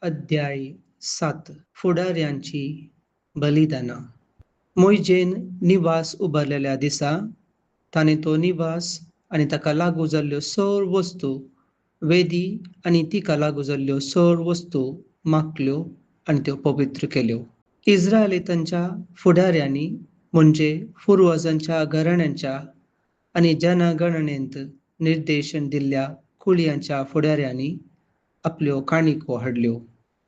अध्याय 7 फुडाऱ्यांची बलिदाना. मोइजेन निवास उबारलेल्या दिसा ताणे तो निवास आणि ताका लागू जाल्ल्यो सर्व वस्तू, वेदी आणि तिका लागू जाल्ल्यो सर्व वस्तू मागल्यो आणि त्यो पवित्र केल्यो. इस्रायेलीतांच्या फुडाऱ्यांनी म्हणजे पूर्वजांच्या घराण्यांच्या आणि जनगणनेंत निर्देशन दिल्ल्या कुळयांच्या फुडाऱ्यांनी आपल्यो काणिको हाडल्यो.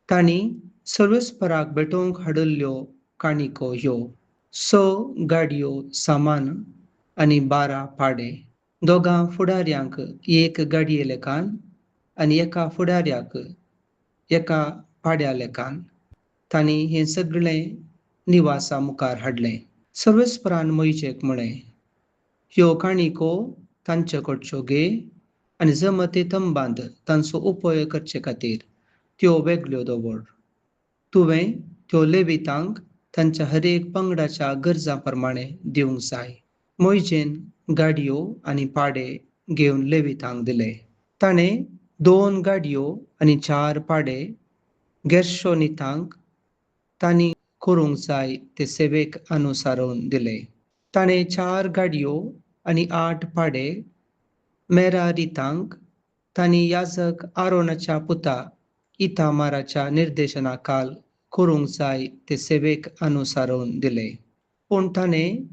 तांणी सर्वेस्पराक भेटोवंक हाडिल्ल्यो काणिको ह्यो: 6 गाडयो सामान आणि 12 पाडे. दोगां फुडाऱ्यांक 1 गाडये लेखान आणि एका फुडाऱ्याक 1 पाड्या लेखान. तांणी हें सगळें निवासा मुखार हाडलें. सर्वेस्परान मोइशेक म्हळें, ह्यो काणिको तांचे कडच्यो घे आणि जमते तंबांत तांचो उपेग करचे खातीर त्यो वेगळ्यो दवर. तुवें त्यो लेवितांक तांच्या हरेक पंगडाच्या गरजां प्रमाणे दिवंक जाय. मोइजेन गाडयो आणि पाडे घेवन लेवितांक दिले. ताणें 2 गाडयो आणि 4 पाडे गेर्शोनीतांक तांणी करूंक जाय ते सेवेक अनुसरून दिले. ताणें 4 गाडयो आणि 8 पाडे मेरारीतांक तांणी याजक आरोनाच्या पुता इतामाराच्या निर्देशनाखाल करूंक जाय ते सेवेक अनुसरून दिले. पूण ताणें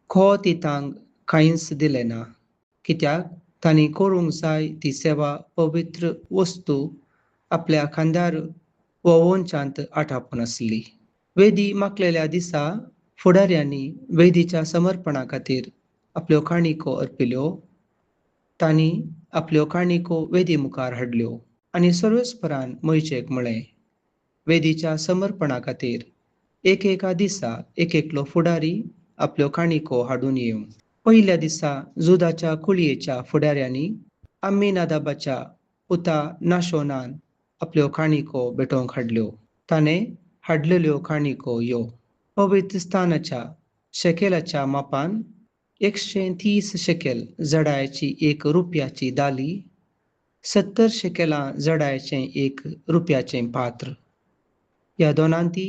कोहातीतांक कांयच दिलें ना, कित्याक तांणी करूंक जाय ती सेवा पवित्र वस्तू आपल्या खांद्यार वोवोवच्यांत आटापून आसली. वेदी मागलेल्या दिसा फुडाऱ्यांनी वेदीच्या समर्पणा खातीर आपल्यो काणिको अर्पिल्यो. तांणी आपल्यो काणिको वेदी मुखार हाडल्यो आणि सर्वेस्परान मोइशेक म्हळें, वेदीच्या समर्पणा खातीर एकेका दिसा एकलो फुडारी आपल्यो काणिको हाडून येवं. पयल्या दिसा जुदाच्या कुळयेच्या फुडाऱ्यांनी अम्मीनादाबाच्या पुता नाशोनान आपल्यो काणिको भेटोवंक हाडल्यो. ताणें हाडलेल्यो काणिको ह्यो: पवित्र स्थानाच्या शेकेलाच्या मापान 130 शेकेल जडायाची 1 रुपयाची दाली, 70 शेकेलां जडायाचें 1 रुपयाचें पात्र. ह्या दोनांती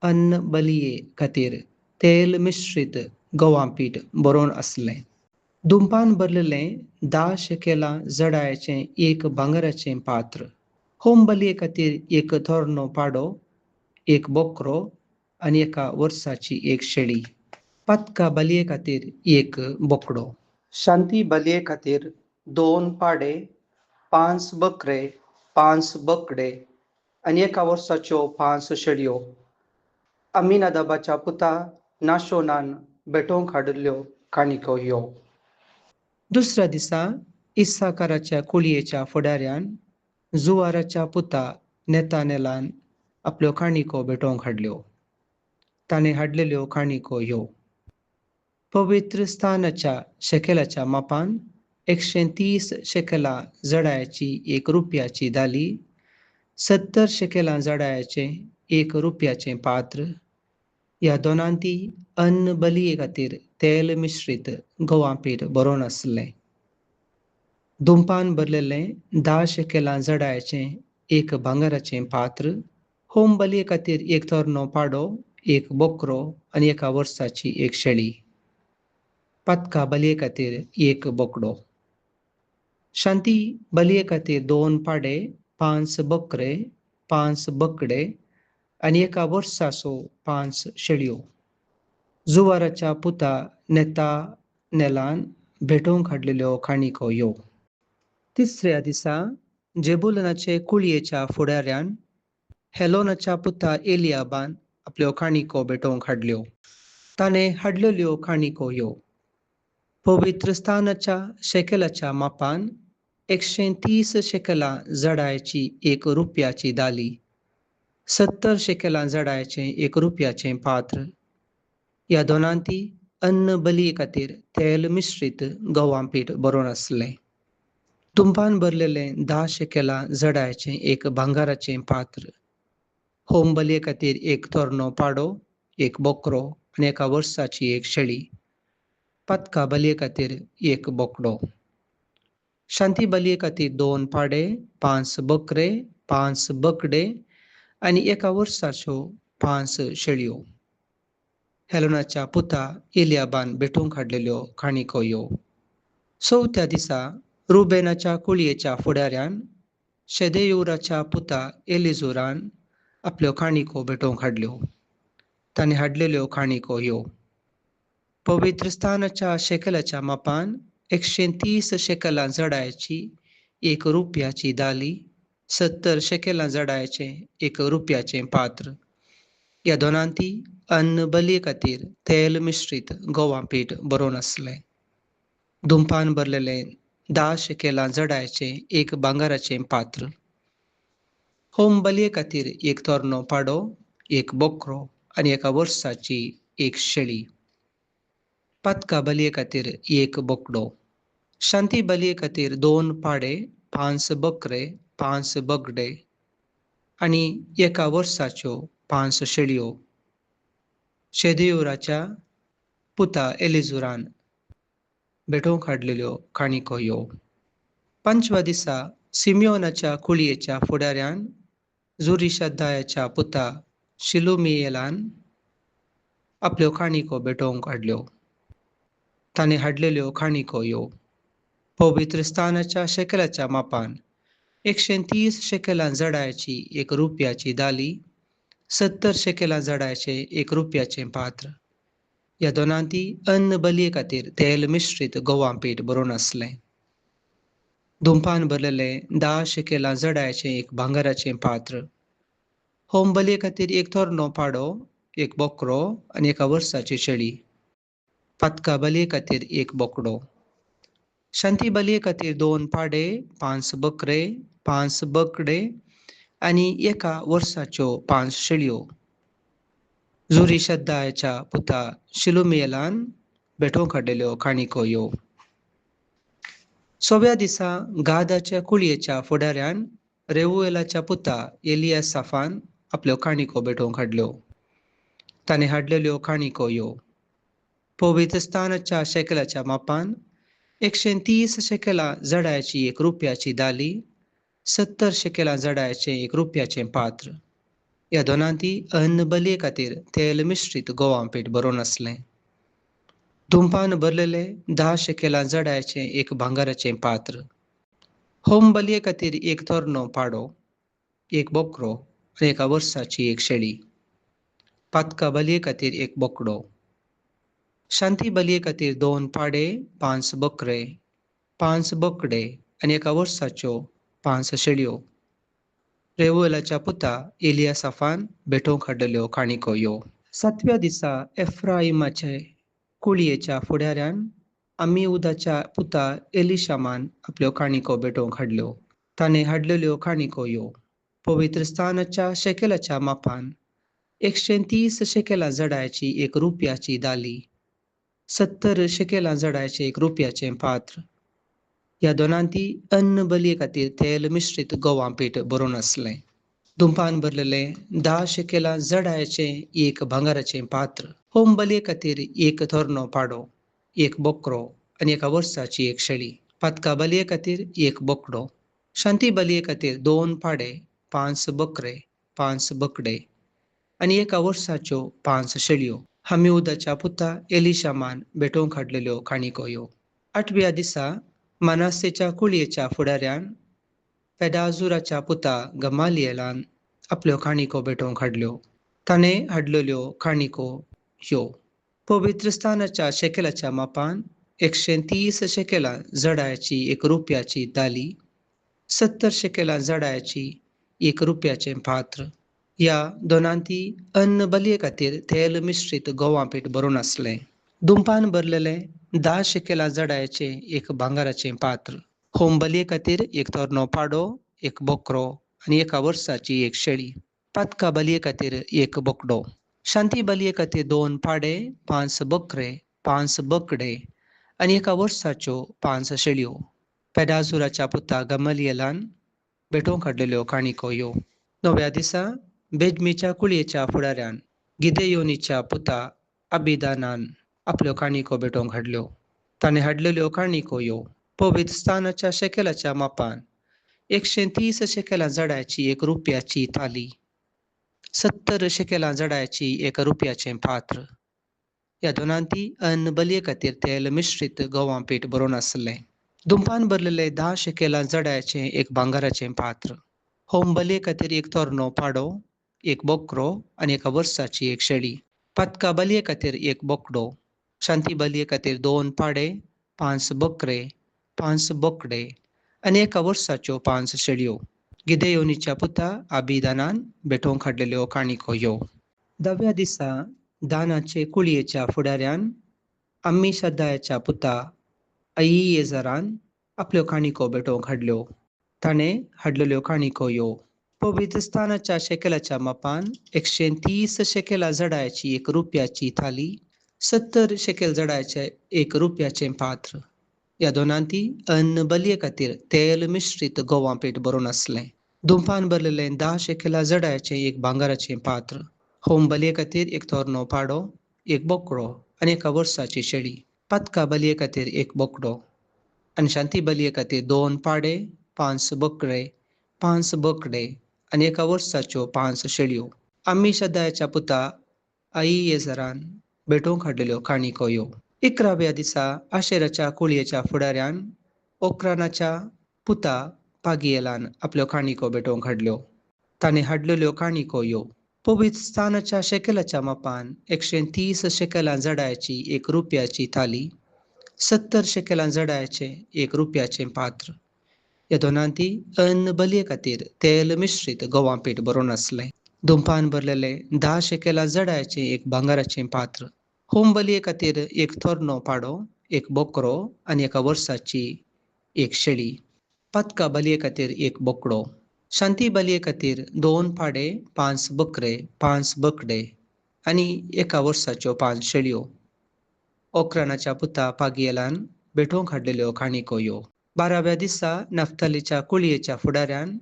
अन्न बलिये खातीर तेल मिश्रीत गंवा पीठ बरोवन आसलें. दुंपान भरलेलें 10 शेकेलां जडायाचें 1 भांगराचें पात्र. होम बलिये खातीर 1 थोरनो पाडो, 1 बोकरो आणि 1 वर्साची 1 शेळी. पातका बलिये खातीर 1 बोकडो. शांती बलिये खातीर 2 पाडे, 5 बकरे, 5 बोकडे आणि 1 वर्साच्यो 5 शेळयो. अम्मीनादाबाच्या पुता नाशोनान भेटोवंक हाडिल्ल्यो काणिको ह्यो. दुसऱ्या दिसा इस्साकाराच्या कुळयेच्या फुडाऱ्यान जुवाराच्या पुता नेतानेलान आपल्यो काणिको भेटोवंक हाडल्यो. ताणें हाडलेल्यो काणिको ह्यो: पवित्र स्थानाच्या शेकेलाच्या मापान 130 शेकेलां जडायाची 1 रुपयाची दाली, 70 शेकेलां जडायाचें 1 रुपयाचें पात्र. ह्या दोनांती अन्न बलिये खातीर तेल मिश्रीत गंवा पीठ बरोवन आसलें. दुंपान भरलेलें 10 शेकेलां जडायाचें 1 भांगराचें पात्र. होम बलिये खातीर 1 थोरनो पाडो, 1 बोकरो आणि 1 वर्साची 1 शेळी. पातका बलिये खातीर 1 बोकडो. शांती बलिये खातीर 2 पाडे, 5 बकरे, 5 बोकडे आणि 1 वर्साच्यो 5 शेळयो. जुवाराच्या पुता नेतानेलान भेटोवंक हाडलेल्यो काणिको ह्यो. तिसऱ्या दिसा जेबुलनाचे कुळयेच्या फुडाऱ्यान हेलोनाच्या पुता एलियाबान आपल्यो काणिको भेटोवंक हाडल्यो. ताणें हाडलेल्यो काणिको ह्यो: पवित्र स्थानाच्या शेकेलाच्या मापान 130 शेकेलां जडायाची 1 रुपयाची दाली, 70 शेकेलां जडायाचें 1 रुपयाचें पात्र. ह्या दोनांती अन्न बलिये खातीर तेल मिश्रीत गंवा पीठ बरोवन आसलें. तुंपान भरलेलें 10 शेकेलां जडायाचें 1 भांगराचें पात्र. होम बलिये खातीर 1 थोरनो पाडो, 1 बोकरो आणि 1 वर्साची 1 शेळी. पातका बलिये खातीर 1 बोकडो. शांती बलिये खातीर 2 पाडे, 5 बकरे, 5 बोकडे आणि एका वर्साच्यो 5 शेळयो. हेलोनाच्या पुता इलियाबान भेटूंक हाडलेल्यो काणिको ह्यो. चवथ्या दिसा रुबेनाच्या कुळयेच्या फुडाऱ्यान शेदेयुराच्या पुता एलिझुरान आपल्यो काणिको भेटोवंक हाडल्यो. ताणे हाडलेल्यो काणिको ह्यो. पवित्र स्थानाच्या शेकलाच्या मापान 130 शेकलां जडायची 1 रुपयाची दाली, 70 शेकलां जडायचे 1 रुपयाचें पात्र. ह्या दोनांती अन्न बलये खातीर तेल मिश्रीत गोवा पीठ बरोवन आसलें. धुंपान भरलेलें 10 शेकलां जडायचें 1 भांगाराचें पात्र. होम बलये खातीर 1 तोरणो पाडो, 1 बोकरो आनी एका वर्साची 1 शेळी. पातका बलये खातीर 1 बोकडो. शांती बलये खातीर 2 पाडे, 5 बकरे, 5 बगडे आनी एका वर्साच्यो 5 शेळयो. शेदेयुराच्या पुता एलिझुरान भेटोवंक हाडलेल्यो काणिको ह्यो. 5व्या दिसा सिमियोनाच्या कुळयेच्या फुडाऱ्यान जुरिशद्दायाच्या पुता शिलुमियेलान आपल्यो काणिको भेटोवंक हाडल्यो. ताणे हाडलेल्यो काणिको ह्यो. पवित्र स्थानाच्या शेकलाच्या मापान 130 शेकलां जडायची 1 रुपयाची दाली, 70 शेकलां जडायचे 1 रुपयाचें पात्र. ह्या दोनांती अन्न बलये खातीर तेल मिश्रीत गोवा पीठ बरोवन आसलें. धुंपान भरलेलें 10 शेकलां जडायचें 1 भांगाराचें पात्र. होम बलये खातीर 1 तोरणो पाडो, 1 बोकरो आनी एका वर्साची शेळी. पातका बलये खातीर 1 बोकडो. शांती बलये खातीर 2 पाडे, 5 बकरे, 5 बगडे आनी एका वर्साच्यो 5 शेळयो. जुरिशद्दायाच्या पुता शिलुमियेलान भेटोवंक हाडलेल्यो काणिको ह्यो. 6व्या दिसा गादाच्या कुळयेच्या फुडाऱ्यान रेउएलाच्या पुता एलियासाफान आपल्यो काणिको भेटोवंक हाडल्यो. ताणे हाडलेल्यो काणिको ह्यो. पवित्र स्थानाच्या शेकलाच्या मापान 130 शेकलां जडायची 1 रुपयाची दाली, 70 शेकलां जडायचें 1 रुपयाचें पात्र. ह्या दोनांती अन्न बलये खातीर तेल मिश्रीत गोवा पीठ बरोवन आसलें. धुंपान भरलेलें 10 शेकलां जडायचें 1 भांगाराचें पात्र. होम बलये खातीर 1 तोरणो पाडो, 1 बोकरो आनी एका वर्साची 1 शेळी. पातका बलये खातीर 1 बोकडो. शांती बलये खातीर 2 पाडे, 5 बकरे, 5 बगडे आनी एका वर्साच्यो 5 शेळयो. रेउएलाच्या पुता एलियासाफान भेटोवंक हाडलेल्यो काणिको ह्यो. 7व्या दिसा एफ्राईमाचे कुळयेच्या फुडाऱ्यान आमिउदाच्या पुता एलिशामान आपल्यो काणिको भेटोवंक हाडल्यो. ताणे हाडलेल्यो काणिको ह्यो. पवित्र स्थानाच्या शेकलाच्या मापान 130 शेकलां जडायची 1 रुपयाची दाली, 70 शेकलां जडायचें 1 रुपयाचें पात्र. ह्या दोनांती अन्न बलये खातीर तेल मिश्रीत गोवा पीठ बरोवन आसलें. धुंपान भरलेलें 10 शेकलां जडायचें 1 भांगाराचें पात्र. होम बलये खातीर 1 तोरणो पाडो, 1 बोकरो आनी एका वर्साची 1 शेळी. पातका बलये खातीर 1 बोकडो. शांती बलये खातीर 2 पाडे, 5 बकरे, 5 बगडे आनी एका वर्साच्यो 5 शेळयो. आमिउदाच्या पुता एलिशामान भेटोवंक हाडलेल्यो काणिको ह्यो. 8व्या दिसा मनासेच्या कुळयेच्या फुडाऱ्यान पेदाजुराच्या पुता गमालिएलान आपल्यो काणिको भेटोवंक हाडल्यो. ताणे हाडलेल्यो काणिको ह्यो. पवित्र स्थानाच्या शेकलाच्या मापान 130 शेकलां जडायची 1 रुपयाची दाली, 70 शेकलां जडायची 1 रुपयाचें पात्र. ह्या दोनांती अन्न बलये खातीर तेल मिश्रीत गोवा पीठ बरोवन आसलें. धुंपान भरलेलें 10 शेकलां जडायचें 1 भांगाराचें पात्र. होम बलये खातीर 1 तोरणो पाडो, 1 बोकरो आनी एका वर्साची 1 शेळी. पातका बलये खातीर 1 बोकडो. शांती बलये खातीर 2 पाडे, 5 बकरे, 5 बगडे आनी एका वर्साच्यो 5 शेळयो. पेदाजुराच्या पुता गमालिएलान भेटोवंक हाडलेल्यो काणिको ह्यो. 9व्या दिसा बेजमीच्या कुळयेच्या फुडाऱ्यान गिदेयोनीच्या पुता अबिदानान आपल्यो काणिको भेटोवंक हाडल्यो. ताणे हाडलेल्यो काणिको ह्यो. पवित्र स्थानाच्या शेकलाच्या मापान 130 शेकलां जडायची 1 रुपयाची थाली, 70 शेकेलां जडाची 1 रुपयाचें पात्र. ह्या दोनांती अन्न बलये खातीर तेल मिश्रीत गंवा पीठ बरोवन आसलें. दुंपान भरलेले 10 शेकेलां जडाचें एक भांगाराचें पात्र. होम बलये खातीर एक तोरणो पाडो, एक बोकरो आनी एका वर्साची एक शेळी. पातका बलये खातीर एक बोकडो. शांती बलये खातीर 2 पाडे, 5 बकरे, 5 बोकडे आनी एका वर्साच्यो 5 शेळयो. गिदेयोनीच्या पुता आबिदानान भेटोवंक हाडलेल्यो काणिको ह्यो. 10व्या दिसा दानाचे कुळयेच्या फुडाऱ्यान आम्मीशदायाच्या पुता अहियेजरान आपल्यो काणिको भेटोवंक हाडल्यो. ताणें हाडलेल्यो काणिको ह्यो. पवित्रस्थानाच्या शेकेलाच्या मापान 130 शेकेलां जडाची 1 रुपयाची थाली, 70 शेकेल जडाचें 1 रुपयाचें पात्र. ह्या दोनांती अन्न बलये खातीर तेल मिश्रीत गंवा पीठ बरोवन आसलें. दुंपान भरलेलें 10 शेकेलां जडाचें एक भांगाराचें पात्र. होम बलये खातीर एक तोरणो पाडो, एक बोकडो आनी एका वर्साची शेळी. पातका बलये खातीर एक बोकडो आनी शांती बलये खातीर 2 पाडे, 5 बकरे, 5 बोकडे आनी एका वर्साच्यो 5 शेळयो. आम्मीशदायाच्या पुता अहियेजरान भेटोवंक हाडलेल्यो काणिको ह्यो. 11व्या दिसा आशेराच्या कुळयेच्या फुडाऱ्यान ओक्रानाच्या पुता पागियेलान आपल्यो काणिको भेटोवंक हाडल्यो. ताणें हाडलेल्यो काणिको ह्यो. पवित्रस्थानाच्या शेकेलाच्या मापान 130 शेकेलां जडाची 1 रुपयाची थाली, 70 शेकेलां जडाचें 1 रुपयाचें पात्र. ह्या दोनांती अन्न बलये खातीर तेल मिश्रीत गंवा पीठ बरोवन आसलें. दुंपान भरलेलें 10 शेकेलां जडाचें एक भांगाराचें पात्र. होम बलये खातीर एक तोरणो पाडो, एक बोकरो आनी एका वर्साची एक शेळी. पातका बलये खातीर एक बोकडो. शांती बलये खातीर 2 पाडे, 5 बकरे, 5 बोकडे आनी एका वर्साच्यो 5 शेळयो. ओक्रानाच्या पुता पागियेलान भेटोवंक हाडलेल्यो काणिको ह्यो. 12व्या दिसा नफ्तालीच्या कुळयेच्या फुडाऱ्यान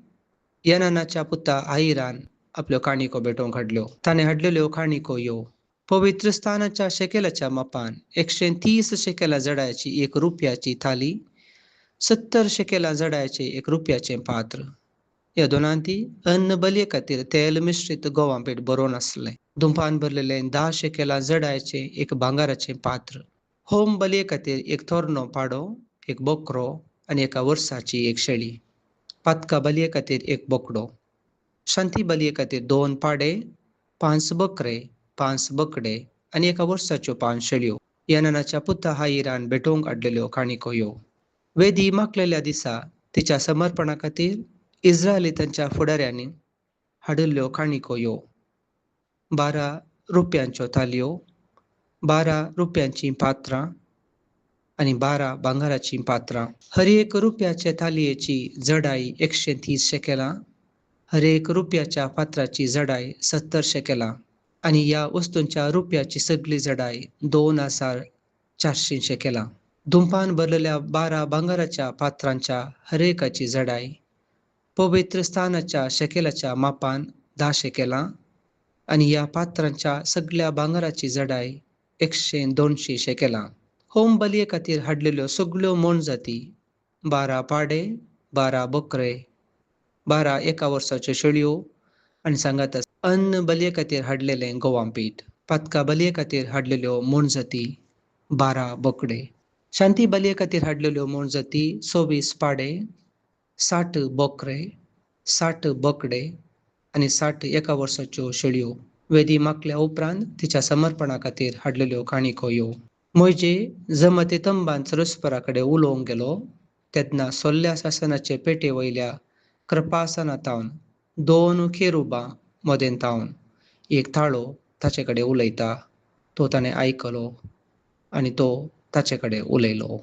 यनानाच्या पुता आहिरान आपल्यो काणिको भेटोवंक हाडल्यो. ताणें हाडलेल्यो काणिको ह्यो. पवित्रस्थानाच्या शेकेलाच्या मापान 130 शेकेलां जडाची 1 रुपयाची थाली, 70 शेकेलां जडाचें 1 रुपयाचें पात्र. ह्या दोनांती अन्न बलये खातीर तेल मिश्रीत गंवा पीठ बरोवन आसलें. दुंपान भरलेलें 10 शेकेलां जडाचें एक भांगाराचें पात्र. होम बलये खातीर एक तोरणो पाडो, एक बोकरो आनी एका वर्साची एक शेळी. पातका बलये खातीर एक बोकडो. शांती बलये खातीर 2 पाडे, 5 बकरे, 5 बोकडे आनी एका वर्साच्यो 5 शेळयो. यनानाच्या पुता आहिरान भेटोवंक हाडलेल्यो काणिको ह्यो. वेदी माखलेल्या दिसा तिच्या समर्पणा खातीर इस्रायेलीतांच्या फुडाऱ्यांनी हाडिल्ल्यो काणिको ह्यो. 12 रुपयांच्यो थालयो, 12 रुपयांचीं पात्रां आनी 12 भांगाराचीं पात्रां. हर एक रुपयाचे थालयेची जडाई 130 शेकेलां, हर एक रुपयाच्या पात्राची जडाई 70 शेकेलां आनी ह्या वस्तूंच्या रुपयाची सगळी जडाई 2400 शेकेलां. दुंपान भरलेल्या 12 भांगाराच्या पात्रांच्या हरेकाची जडाई पवित्र स्थानाच्या शेकेलाच्या मापान 10 शेकेलां आनी ह्या पात्रांच्या सगळ्या भांगाराची जडाई 100-200 शेकेलां. होम बलये खातीर हाडलेल्यो सगळ्यो मोणजाती 12 पाडे, 12 बकरे, 12 एका वर्साच्यो शेळयो आनी सांगात अन्न बलये खातीर हाडलेलें गंवा पीठ. पातका बलये खातीर हाडलेल्यो मोणजाती 12 बोकडे. शांती बलये खातीर हाडलेल्यो मोणजाती 26 पाडे, 60 बोकरे, 60 बोकडे आनी 60 एका वर्साच्यो शेळयो. वेदी माखल्या उपरांत तिच्या समर्पणा खातीर हाडलेल्यो काणिको ह्यो. मोइजे जमते तंबान परस्परा कडेन उलोवंक गेलो तेन्ना सोल्ल्या सासनाचे पेटे वयल्या कृपासनांतावन 2 केरुबां मदें तावन एक थाळो ताचे कडेन उलयता तो ताणें आयकलो आनी तो ताचे कडेन उलयलो.